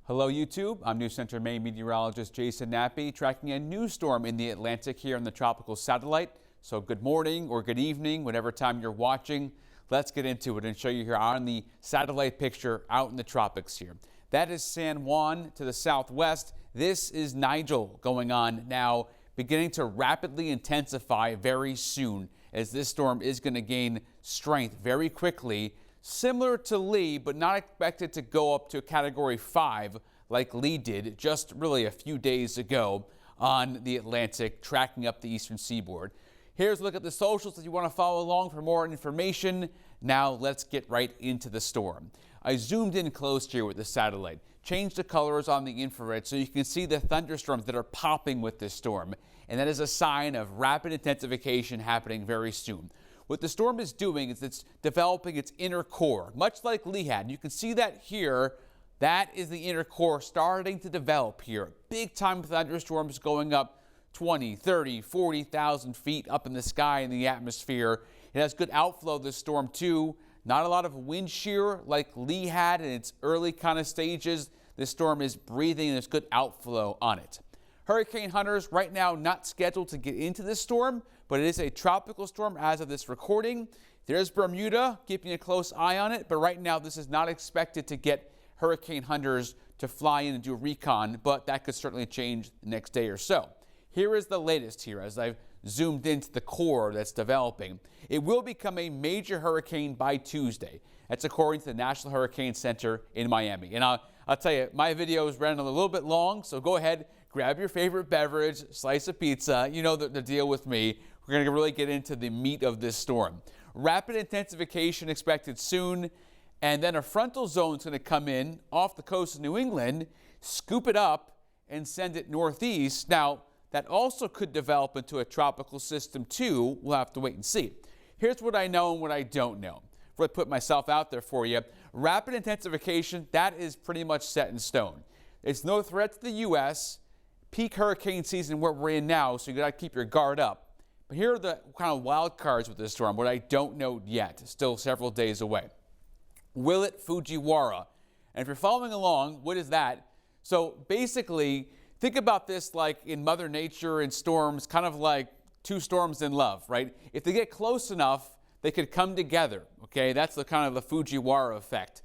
Hello YouTube, I'm new CENTER Maine meteorologist Jason Nappi tracking a new storm in the Atlantic here on the tropical satellite. So good morning or good evening, whatever time you're watching. Let's get into it and show you here on the satellite picture out in the tropics here. That is San Juan to the southwest. This is Nigel going on now, beginning to rapidly intensify very soon as this storm is going to gain strength very quickly. Similar to Lee, but not expected to go up to a Category 5 like Lee did just really a few days ago on the Atlantic, tracking up the eastern seaboard. Here's a look at the socials if you want to follow along for more information. Now let's get right into the storm. I zoomed in close here with the satellite, changed the colors on the infrared so you can see the thunderstorms that are popping with this storm. And that is a sign of rapid intensification happening very soon. What the storm is doing is it's developing its inner core, much like Lee had. You can see that here. That is the inner core starting to develop here. Big time thunderstorms going up 20, 30, 40,000 feet up in the sky in the atmosphere. It has good outflow, this storm, too. Not a lot of wind shear like Lee had in its early kind of stages. This storm is breathing and there's good outflow on it. Hurricane hunters right now not scheduled to get into this storm, but it is a tropical storm as of this recording. There's Bermuda, keeping a close eye on it, but right now this is not expected to get hurricane hunters to fly in and do a recon, but that could certainly change the next day or so. Here is the latest here as I've zoomed into the core that's developing. It will become a major hurricane by Tuesday. That's according to the National Hurricane Center in Miami. And I'll tell you, my video is running a little bit long, so go ahead, grab your favorite beverage, slice of pizza. You know the deal with me. We're going to really get into the meat of this storm. Rapid intensification expected soon, and then a frontal zone is going to come in off the coast of New England, scoop it up, and send it northeast. Now, that also could develop into a tropical system too. We'll have to wait and see. Here's what I know and what I don't know. Before I put myself out there for you, rapid intensification, that is pretty much set in stone. It's no threat to the U.S., peak hurricane season where we're in now, so you got to keep your guard up. But here are the kind of wild cards with this storm, what I don't know yet, still several days away. Will it Fujiwara? And if you're following along, what is that? So basically, think about this like in Mother Nature and storms, kind of like two storms in love, right? If they get close enough, they could come together, okay? That's the kind of the Fujiwara effect.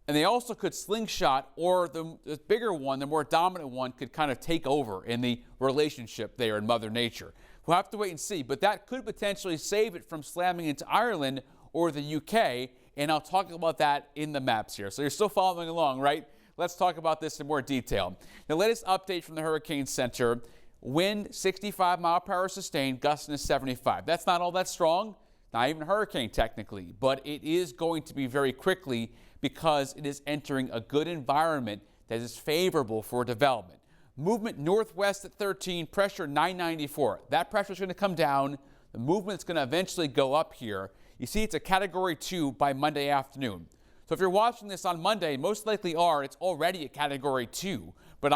And they also could slingshot, or the bigger one, the more dominant one, could kind of take over in the relationship there in Mother Nature. We'll have to wait and see, but that could potentially save it from slamming into Ireland or the UK, and I'll talk about that in the maps here. So you're still following along, right? Let's talk about this in more detail. The latest update from the Hurricane Center, wind 65 mile per hour sustained, gusting to 75. That's not all that strong, not even a hurricane technically, but it is going to be very quickly because it is entering a good environment that is favorable for development. Movement northwest at 13, pressure 994. That pressure is going to come down. The movement's going to eventually go up here. You see it's a Category 2 by Monday afternoon. So if you're watching this on Monday, most likely it's already a Category 2. But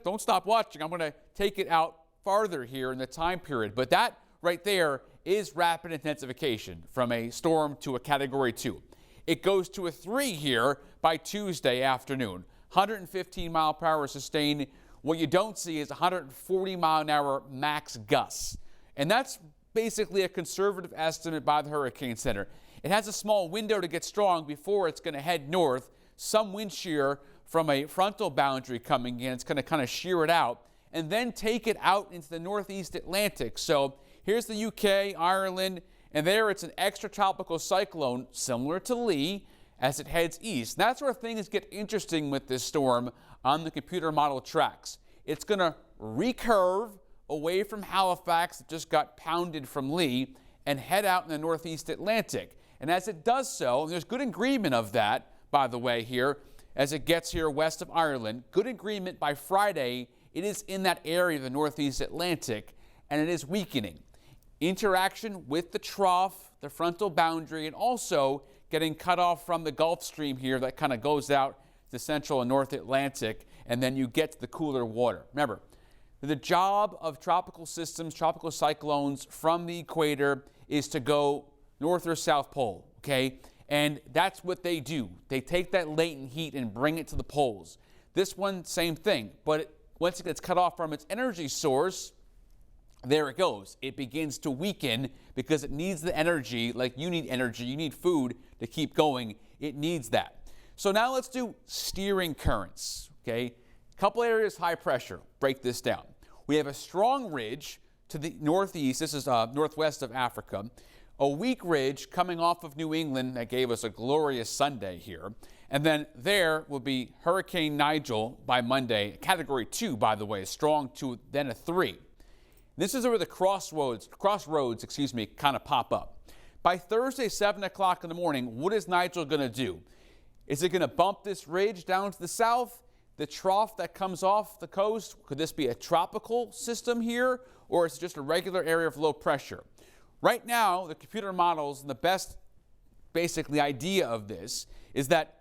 don't stop watching. I'm going to take it out farther here in the time period. But that right there is rapid intensification from a storm to a Category 2. It goes to a 3 here by Tuesday afternoon. 115 mile per hour sustained. What you don't see is 140 mile an hour max gusts. And that's basically a conservative estimate by the Hurricane Center. It has a small window to get strong before it's going to head north. Some wind shear from a frontal boundary coming in. It's going to kind of shear it out and then take it out into the northeast Atlantic. So here's the UK, Ireland, and there it's an extratropical cyclone similar to Lee as it heads east. That's where things get interesting with this storm on the computer model tracks. It's going to recurve away from Halifax that just got pounded from Lee and head out in the northeast Atlantic. And as it does so, and there's good agreement of that, by the way, here, as it gets here west of Ireland, good agreement by Friday, it is in that area of the northeast Atlantic, and it is weakening. Interaction with the trough, the frontal boundary, and also getting cut off from the Gulf Stream here that kind of goes out to central and north Atlantic, and then you get to the cooler water. Remember, the job of tropical systems, tropical cyclones from the equator is to go north or south pole, okay? And that's what they do. They take that latent heat and bring it to the poles. This one, same thing, but once it gets cut off from its energy source, there it goes. It begins to weaken because it needs the energy, like you need energy, you need food to keep going. It needs that. So now let's do steering currents, okay? Couple areas high pressure. Break this down. We have a strong ridge to the northeast. This is northwest of Africa. A weak ridge coming off of New England that gave us a glorious Sunday here. And then there will be Hurricane Nigel by Monday, category 2, by the way, a strong 2, then a 3. This is where the crossroads, kind of pop up. By Thursday, 7 o'clock in the morning, what is Nigel going to do? Is it going to bump this ridge down to the south? The trough that comes off the coast, could this be a tropical system here, or is it just a regular area of low pressure? Right now, the computer models, and the best basically idea of this is that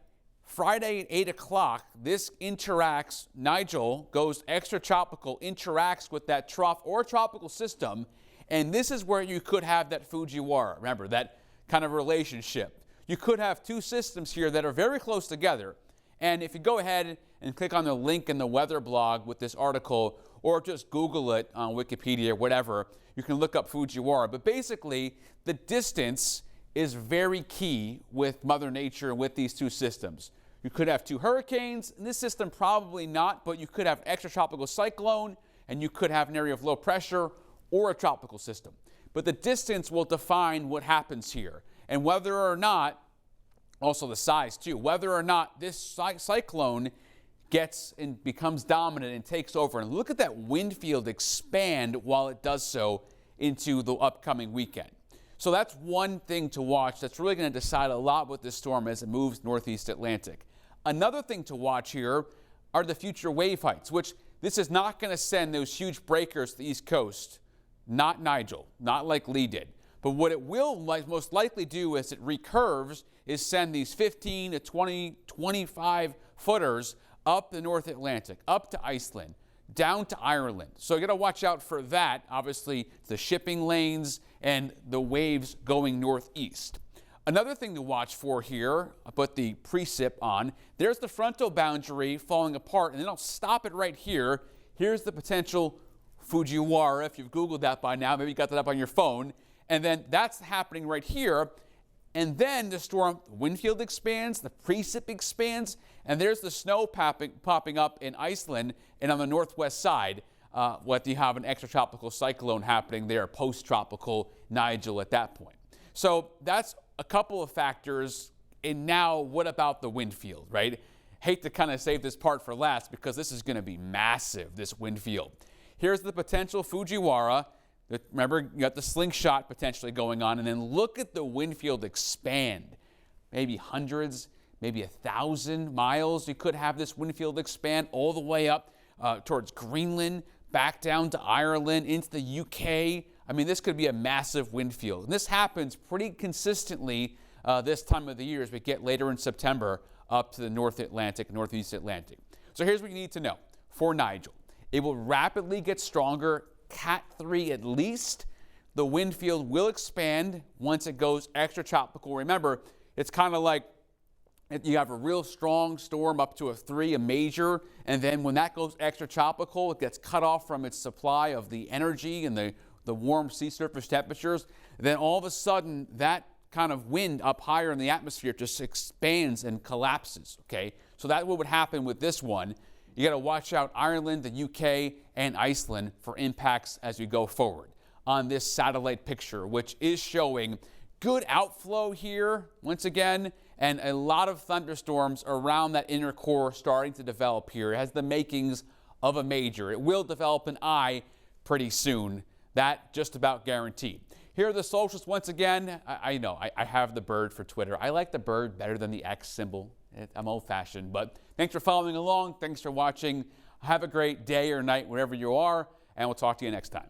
Friday at 8 o'clock, this interacts, Nigel goes extratropical, interacts with that trough or tropical system, and this is where you could have that Fujiwara. Remember, that kind of relationship. You could have two systems here that are very close together, and if you go ahead and click on the link in the weather blog with this article, or just Google it on Wikipedia or whatever, you can look up Fujiwara. But basically, the distance is very key with Mother Nature and with these two systems. You could have two hurricanes. In this system, probably not, but you could have extratropical cyclone, and you could have an area of low pressure or a tropical system. But the distance will define what happens here, and whether or not, also the size too, whether or not this cyclone gets and becomes dominant and takes over. And look at that wind field expand while it does so into the upcoming weekend. So that's one thing to watch that's really going to decide a lot with this storm as it moves northeast Atlantic. Another thing to watch here are the future wave heights, which this is not going to send those huge breakers to the East Coast. Not Nigel, not like Lee did. But what it will most likely do as it recurves is send these 15 to 20, 25 footers up the North Atlantic, up to Iceland, down to Ireland. So you got to watch out for that, obviously, the shipping lanes and the waves going northeast. Another thing to watch for here, I put the precip on, there's the frontal boundary falling apart, and then I'll stop it right here. Here's the potential Fujiwara, if you've Googled that by now, maybe you got that up on your phone, and then that's happening right here. And then the storm wind field expands, the precip expands, and there's the snow popping up in Iceland and on the northwest side. What you have an extratropical cyclone happening there, post-tropical Nigel at that point. So that's a couple of factors. And now what about the wind field, right? Hate to kind of save this part for last because this is going to be massive, this wind field. Here's the potential Fujiwara. Remember, you got the slingshot potentially going on, and then look at the wind field expand. Maybe hundreds, maybe 1,000 miles. You could have this wind field expand all the way up towards Greenland, back down to Ireland, into the UK. I mean, this could be a massive wind field. And this happens pretty consistently this time of the year as we get later in September up to the North Atlantic, Northeast Atlantic. So here's what you need to know for Nigel. It will rapidly get stronger, Cat 3 at least. The wind field will expand once it goes extratropical. Remember, it's kind of like you have a real strong storm up to a 3, a major, and then when that goes extratropical, it gets cut off from its supply of the energy and the warm sea surface temperatures. Then all of a sudden, that kind of wind up higher in the atmosphere just expands and collapses, okay? So that's what would happen with this one. You got to watch out Ireland, the UK, and Iceland for impacts as we go forward on this satellite picture, which is showing good outflow here once again, and a lot of thunderstorms around that inner core starting to develop here. It has the makings of a major. It will develop an eye pretty soon. That just about guaranteed. Here are the socials once again. I know I have the bird for Twitter. I like the bird better than the X symbol. I'm old-fashioned, but thanks for following along. Thanks for watching. Have a great day or night wherever you are, and we'll talk to you next time.